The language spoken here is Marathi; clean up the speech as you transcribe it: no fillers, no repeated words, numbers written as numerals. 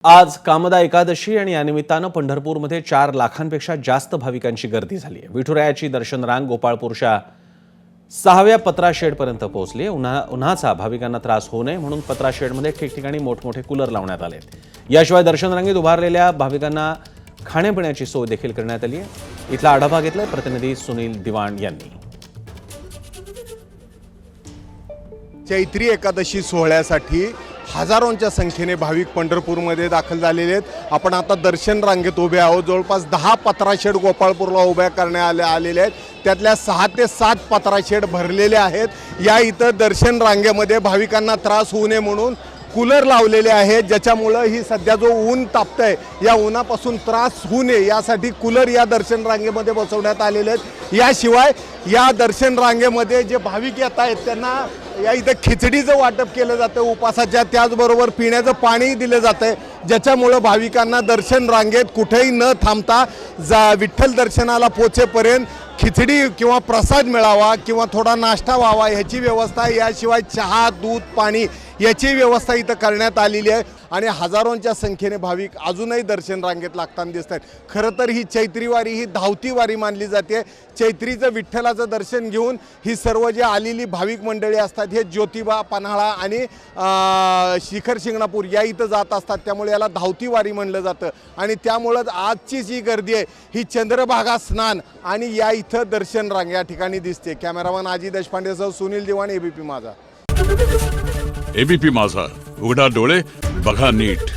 आज कामदा एकादशी आणि या निमित्तानं पंढरपूरमध्ये 4 लाखांपेक्षा जास्त भाविकांची गर्दी झाली आहे। विठुरायाची दर्शन रांग गोपाळपूरच्या 6व्या पत्रा शेडपर्यंत पोहोचली आहे। उन्हाचा भाविकांना त्रास होऊ नये म्हणून पत्रा शेडमध्ये ठिकठिकाणी मोठमोठे कूलर लावण्यात आले आहेत। याशिवाय दर्शन रांगेत उभारलेल्या भाविकांना खाण्यापिण्याची सोय देखील करण्यात आली आहे। इथला आढावा घेतलाय प्रतिनिधी सुनील दिवाण यांनी। चैत्री एकादशी सोहळ्यासाठी हजारोंच्या संख्येने भाविक पंढरपूरमध्ये दाखल झालेले आहेत। आपण आता दर्शन रांगेत उभे आहोत। जवळपास 10 पत्रा शेड गोपाळपूरला उभ्या करण्यात आलेले आहेत। त्यातल्या 6 ते 7 पत्रा शेड भरलेले आहेत। या इथं दर्शन रांगेमध्ये भाविकांना त्रास होऊ नये म्हणून कूलर लावलेले आहेत, ज्याच्यामुळं ही सध्या जो ऊन तापतंय या उन्हापासून त्रास होऊ नये यासाठी कूलर या दर्शन रांगेमध्ये बसवण्यात आलेले आहेत। याशिवाय या दर्शन रांगेमध्ये जे भाविक येत आहेत त्यांना या इथं खिचडीचं वाटप केलं जातं उपासाच्या, त्याचबरोबर पिण्याचं पाणी दिलं जातं, ज्याच्यामुळं भाविकांना दर्शन रांगेत कुठेही न थांबता विठ्ठल दर्शनाला पोचेपर्यंत खिचडी किंवा प्रसाद मिळावा किंवा थोडा नाश्ता व्हावा ह्याची व्यवस्था, याशिवाय चहा दूध पाणी याची व्यवस्था इथं करण्यात आलेली आहे। आणि हजारोंच्या संख्येने भाविक अजूनही दर्शन रांगेत लागताना दिसत आहेत। खरं तर ही चैत्री वारी ही धावती वारी मानली जाते। चैत्रीचं विठ्ठलाचं दर्शन घेऊन ही सर्व जे आलेली भाविक मंडळी असतात हे ज्योतिबा पन्हाळा आणि शिखर शिंगणापूर या इथं जात असतात, त्यामुळे याला धावती वारी म्हणलं जातं। आणि त्यामुळंच आजची जी गर्दी आहे ही चंद्रभागा स्नान आणि या इथं दर्शन रांग या ठिकाणी दिसते। कॅमेरामन अजित देशपांडेसह सुनील दिवाण, एबीपी माझा। एबीपी माझा, उघडा डोळे बघा नीट।